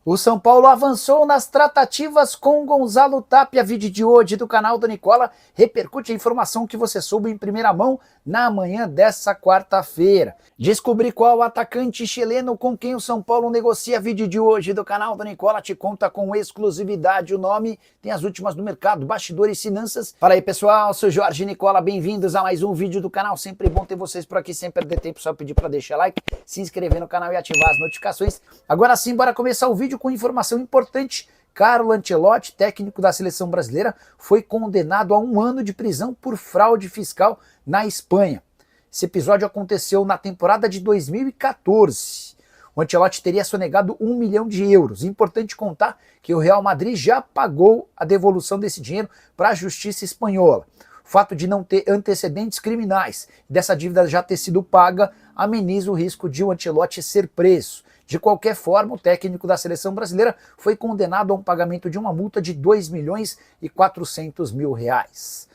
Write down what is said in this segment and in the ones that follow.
O São Paulo avançou nas tratativas com Gonzalo Tapia. Vídeo de hoje do canal do Nicola repercute a informação que você soube em primeira mão na manhã dessa quarta-feira. Descobri qual atacante chileno com quem o São Paulo negocia. Vídeo de hoje do canal do Nicola te conta com exclusividade o nome. Tem as últimas do mercado, bastidores e finanças. Fala aí pessoal, sou Jorge Nicola, bem-vindos a mais um vídeo do canal. Sempre bom ter vocês por aqui, sem perder tempo, só pedir para deixar like, se inscrever no canal e ativar as notificações. Agora sim, bora começar o vídeo com informação importante. Carlo Ancelotti, técnico da seleção brasileira, foi condenado a 1 ano de prisão por fraude fiscal na Espanha. Esse episódio aconteceu na temporada de 2014. O Ancelotti teria sonegado 1 milhão de euros. Importante contar que o Real Madrid já pagou a devolução desse dinheiro para a justiça espanhola. O fato de não ter antecedentes criminais e dessa dívida já ter sido paga ameniza o risco de o Ancelotti ser preso. De qualquer forma, o técnico da seleção brasileira foi condenado a um pagamento de uma multa de 2 milhões e 400 mil reais.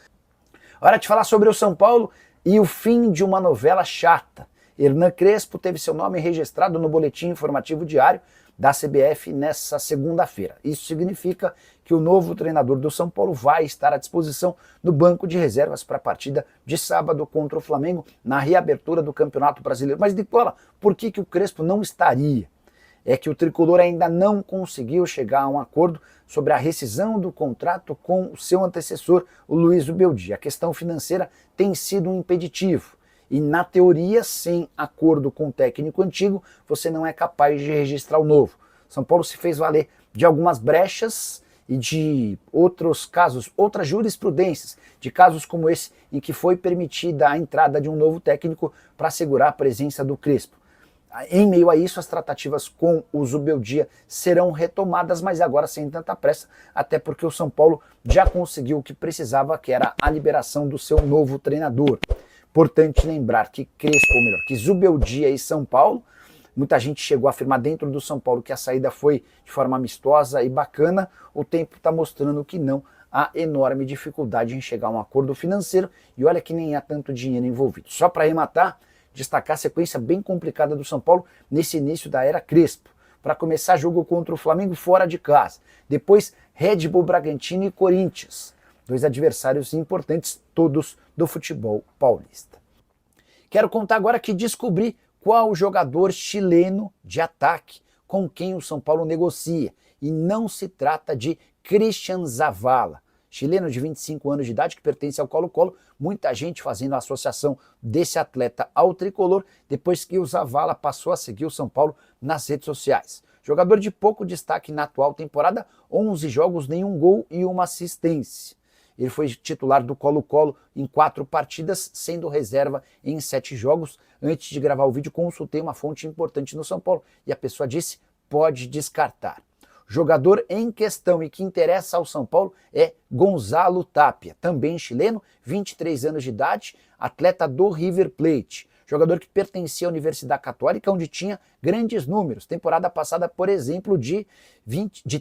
Hora de falar sobre o São Paulo e o fim de uma novela chata. Hernan Crespo teve seu nome registrado no boletim informativo diário da CBF nessa segunda-feira. Isso significa que o novo treinador do São Paulo vai estar à disposição no banco de reservas para a partida de sábado contra o Flamengo na reabertura do Campeonato Brasileiro. Mas, Nicola, por que o Crespo não estaria? É que o tricolor ainda não conseguiu chegar a um acordo sobre a rescisão do contrato com o seu antecessor, o Luiz Zubeldia. A questão financeira tem sido um impeditivo. E, na teoria, sem acordo com o técnico antigo, você não é capaz de registrar o novo. São Paulo se fez valer de algumas brechas e de outros casos, outras jurisprudências, de casos como esse, em que foi permitida a entrada de um novo técnico para assegurar a presença do Crespo. Em meio a isso, as tratativas com o Zubeldia serão retomadas, mas agora sem tanta pressa, até porque o São Paulo já conseguiu o que precisava, que era a liberação do seu novo treinador. Importante lembrar que Crespo, ou melhor, que Zubeldia e São Paulo, muita gente chegou a afirmar dentro do São Paulo que a saída foi de forma amistosa e bacana. O tempo está mostrando que não. Há enorme dificuldade em chegar a um acordo financeiro e olha que nem há tanto dinheiro envolvido. Só para arrematar, destacar a sequência bem complicada do São Paulo nesse início da era Crespo. Para começar, jogo contra o Flamengo fora de casa. Depois, Red Bull Bragantino e Corinthians. 2 adversários importantes, todos do futebol paulista. Quero contar agora que descobri qual jogador chileno de ataque com quem o São Paulo negocia. E não se trata de Cristian Zavala, chileno de 25 anos de idade que pertence ao Colo-Colo. Muita gente fazendo a associação desse atleta ao tricolor depois que o Zavala passou a seguir o São Paulo nas redes sociais. Jogador de pouco destaque na atual temporada, 11 jogos, nenhum gol e uma assistência. Ele foi titular do Colo-Colo em 4 partidas, sendo reserva em 7 jogos. Antes de gravar o vídeo, consultei uma fonte importante no São Paulo e a pessoa disse: pode descartar. O jogador em questão e que interessa ao São Paulo é Gonzalo Tapia, também chileno, 23 anos de idade, atleta do River Plate. Jogador que pertencia à Universidade Católica, onde tinha grandes números. Temporada passada, por exemplo, de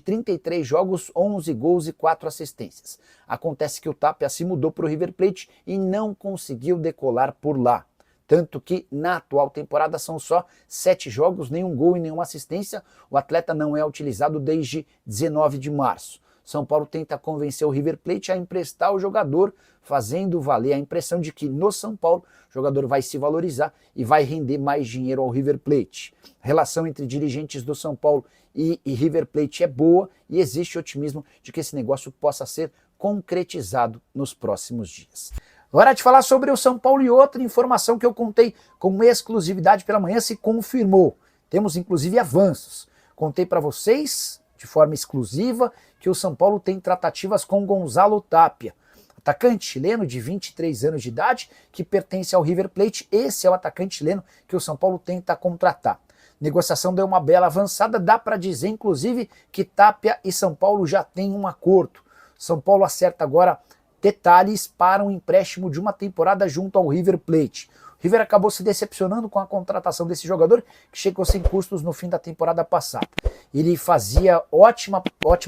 33 jogos, 11 gols e 4 assistências. Acontece que o Tapia se mudou para o River Plate e não conseguiu decolar por lá. Tanto que na atual temporada são só 7 jogos, nenhum gol e nenhuma assistência. O atleta não é utilizado desde 19 de março. São Paulo tenta convencer o River Plate a emprestar o jogador, fazendo valer a impressão de que no São Paulo o jogador vai se valorizar e vai render mais dinheiro ao River Plate. A relação entre dirigentes do São Paulo e River Plate é boa e existe otimismo de que esse negócio possa ser concretizado nos próximos dias. Hora de falar sobre o São Paulo e outra informação que eu contei com exclusividade pela manhã se confirmou. Temos inclusive avanços. Contei para vocês de forma exclusiva que o São Paulo tem tratativas com Gonzalo Tapia, atacante chileno de 23 anos de idade que pertence ao River Plate. Esse é o atacante chileno que o São Paulo tenta contratar. Negociação deu uma bela avançada, dá para dizer inclusive que Tapia e São Paulo já têm um acordo. São Paulo acerta agora detalhes para um empréstimo de uma temporada junto ao River Plate. O River acabou se decepcionando com a contratação desse jogador, que chegou sem custos no fim da temporada passada. Ele fazia ótima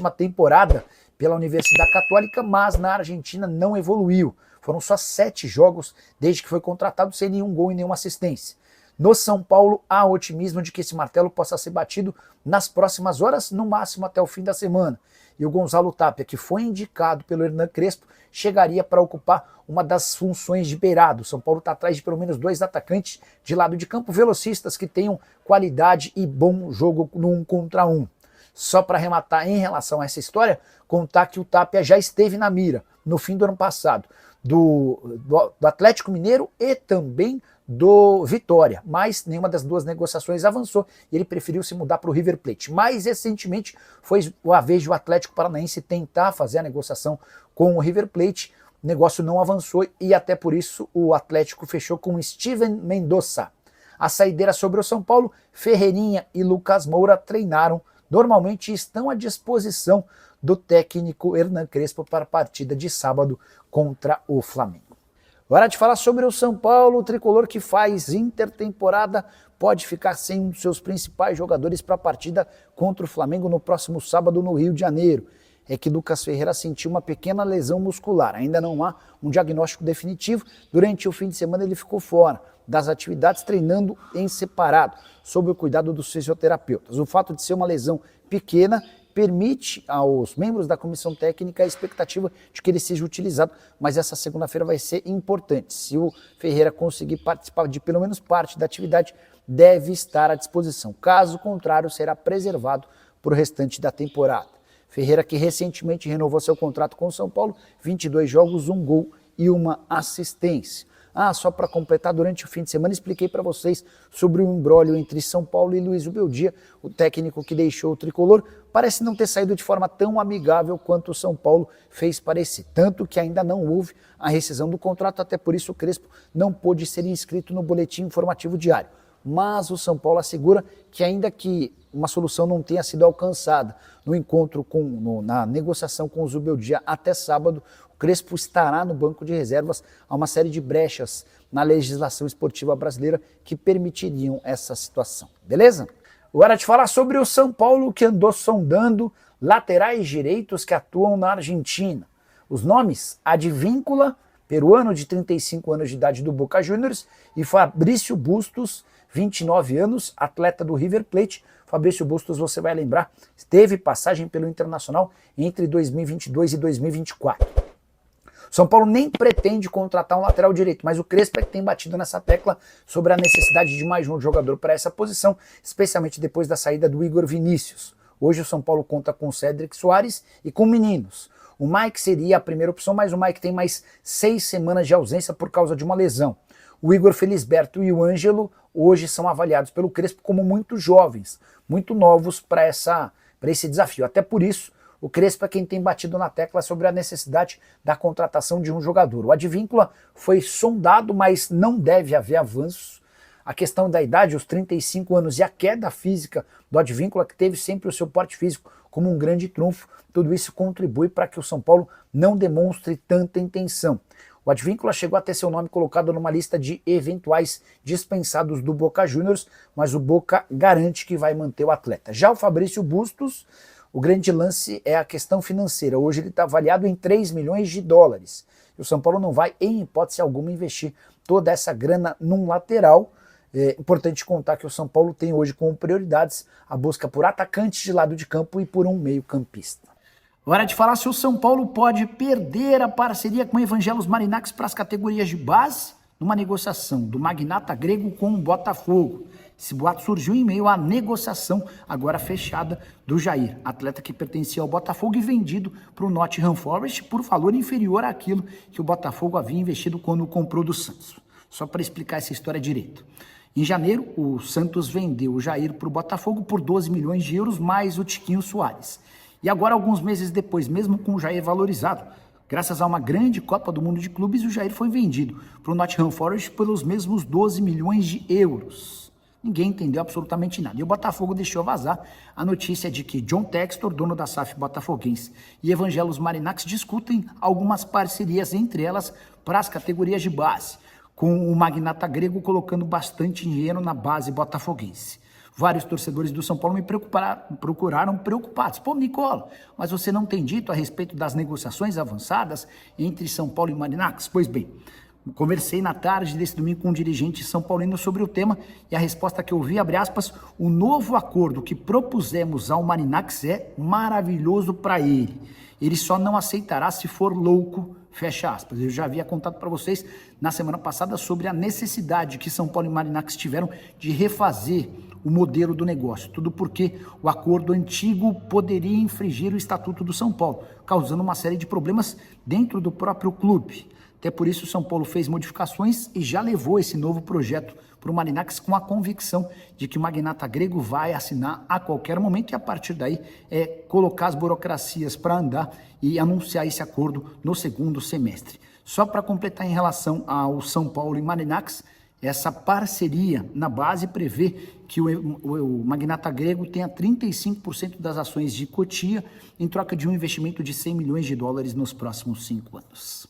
temporada pela Universidade Católica, mas na Argentina não evoluiu. Foram só 7 jogos desde que foi contratado, sem nenhum gol e nenhuma assistência. No São Paulo, há otimismo de que esse martelo possa ser batido nas próximas horas, no máximo até o fim da semana. E o Gonzalo Tapia, que foi indicado pelo Hernan Crespo, chegaria para ocupar uma das funções de beirado. O São Paulo está atrás de pelo menos 2 atacantes de lado de campo, velocistas que tenham qualidade e bom jogo no 1 contra 1. Só para arrematar em relação a essa história, contar que o Tapia já esteve na mira no fim do ano passado do Atlético Mineiro e também do Vitória, mas nenhuma das duas negociações avançou e ele preferiu se mudar para o River Plate. Mais recentemente foi a vez do Atlético Paranaense tentar fazer a negociação com o River Plate, o negócio não avançou e até por isso o Atlético fechou com Steven Mendoza. A saideira sobre o São Paulo, Ferreirinha e Lucas Moura treinaram normalmente e estão à disposição do técnico Hernan Crespo para a partida de sábado contra o Flamengo. Hora de falar sobre o São Paulo, o tricolor que faz intertemporada pode ficar sem um dos seus principais jogadores para a partida contra o Flamengo no próximo sábado no Rio de Janeiro. É que Lucas Ferreira sentiu uma pequena lesão muscular, ainda não há um diagnóstico definitivo. Durante o fim de semana ele ficou fora das atividades, treinando em separado, sob o cuidado dos fisioterapeutas. O fato de ser uma lesão pequena permite aos membros da comissão técnica a expectativa de que ele seja utilizado, mas essa segunda-feira vai ser importante. Se o Ferreira conseguir participar de pelo menos parte da atividade, deve estar à disposição. Caso contrário, será preservado para o restante da temporada. Ferreira, que recentemente renovou seu contrato com o São Paulo, 22 jogos, 1 gol e 1 assistência. Só para completar, durante o fim de semana expliquei para vocês sobre o imbróglio entre São Paulo e Luiz Ubeldia, o técnico que deixou o tricolor, parece não ter saído de forma tão amigável quanto o São Paulo fez parecer, tanto que ainda não houve a rescisão do contrato, até por isso o Crespo não pôde ser inscrito no boletim informativo diário. Mas o São Paulo assegura que ainda que uma solução não tenha sido alcançada no encontro na negociação com o Zubeldia até sábado, o Crespo estará no banco de reservas a uma série de brechas na legislação esportiva brasileira que permitiriam essa situação. Beleza? Hora de falar sobre o São Paulo, que andou sondando laterais direitos que atuam na Argentina. Os nomes: Advíncula, peruano de 35 anos de idade do Boca Juniors, e Fabrício Bustos, 29 anos, atleta do River Plate. Fabrício Bustos, você vai lembrar, teve passagem pelo Internacional entre 2022 e 2024. São Paulo nem pretende contratar um lateral direito, mas o Crespo é que tem batido nessa tecla sobre a necessidade de mais um jogador para essa posição, especialmente depois da saída do Igor Vinícius. Hoje o São Paulo conta com o Cédric Soares e com meninos. O Mike seria a primeira opção, mas o Mike tem mais 6 semanas de ausência por causa de uma lesão. O Igor Felisberto e o Ângelo hoje são avaliados pelo Crespo como muito jovens, muito novos para esse desafio. Até por isso, o Crespo é quem tem batido na tecla sobre a necessidade da contratação de um jogador. O Advíncula foi sondado, mas não deve haver avanços. A questão da idade, os 35 anos e a queda física do Advíncula, que teve sempre o seu porte físico como um grande trunfo, tudo isso contribui para que o São Paulo não demonstre tanta intenção. O Advíncula chegou a ter seu nome colocado numa lista de eventuais dispensados do Boca Juniors, mas o Boca garante que vai manter o atleta. Já o Fabrício Bustos, o grande lance é a questão financeira. Hoje ele está avaliado em 3 milhões de dólares. E o São Paulo não vai, em hipótese alguma, investir toda essa grana num lateral. É importante contar que o São Paulo tem hoje como prioridades a busca por atacantes de lado de campo e por um meio-campista. Hora de falar se o São Paulo pode perder a parceria com o Evangelos Marinax para as categorias de base numa negociação do magnata grego com o Botafogo. Esse boato surgiu em meio à negociação agora fechada do Jair, atleta que pertencia ao Botafogo e vendido para o Nottingham Forest por valor inferior àquilo que o Botafogo havia investido quando comprou do Santos. Só para explicar essa história direito. Em janeiro, o Santos vendeu o Jair para o Botafogo por 12 milhões de euros mais o Tiquinho Soares. E agora, alguns meses depois, mesmo com o Jair valorizado, graças a uma grande Copa do Mundo de Clubes, o Jair foi vendido para o Nottingham Forest pelos mesmos 12 milhões de euros. Ninguém entendeu absolutamente nada. E o Botafogo deixou vazar a notícia de que John Textor, dono da SAF botafoguense, e Evangelos Marinax discutem algumas parcerias, entre elas para as categorias de base, com o magnata grego colocando bastante dinheiro na base botafoguense. Vários torcedores do São Paulo me procuraram preocupados. Pô, Nicola, mas você não tem dito a respeito das negociações avançadas entre São Paulo e Marinax? Pois bem, Conversei na tarde desse domingo com um dirigente são paulino sobre o tema e a resposta que eu vi, abre aspas, o novo acordo que propusemos ao Marinax é maravilhoso para ele. Ele só não aceitará se for louco, fecha aspas. Eu já havia contado para vocês na semana passada sobre a necessidade que São Paulo e Marinax tiveram de refazer o modelo do negócio. Tudo porque o acordo antigo poderia infringir o Estatuto do São Paulo, causando uma série de problemas dentro do próprio clube. Até por isso, o São Paulo fez modificações e já levou esse novo projeto para o Marinax com a convicção de que o magnata grego vai assinar a qualquer momento e a partir daí colocar as burocracias para andar e anunciar esse acordo no segundo semestre. Só para completar em relação ao São Paulo e Marinax, essa parceria na base prevê que o magnata grego tenha 35% das ações de Cotia em troca de um investimento de 100 milhões de dólares nos próximos 5 anos.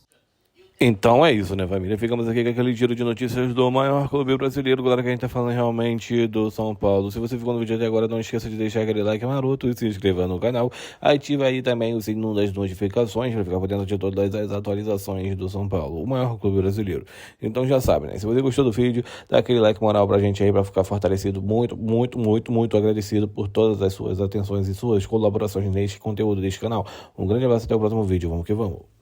Então é isso, né, família? Ficamos aqui com aquele giro de notícias do maior clube brasileiro, galera, que a gente tá falando realmente do São Paulo. Se você ficou no vídeo até agora, não esqueça de deixar aquele like maroto e se inscrever no canal. Ativa aí também o sininho das notificações para ficar por dentro de todas as atualizações do São Paulo, o maior clube brasileiro. Então já sabe, né? Se você gostou do vídeo, dá aquele like moral pra gente aí, pra ficar fortalecido. Muito agradecido por todas as suas atenções e suas colaborações neste conteúdo deste canal. Um grande abraço, até o próximo vídeo. Vamos que vamos.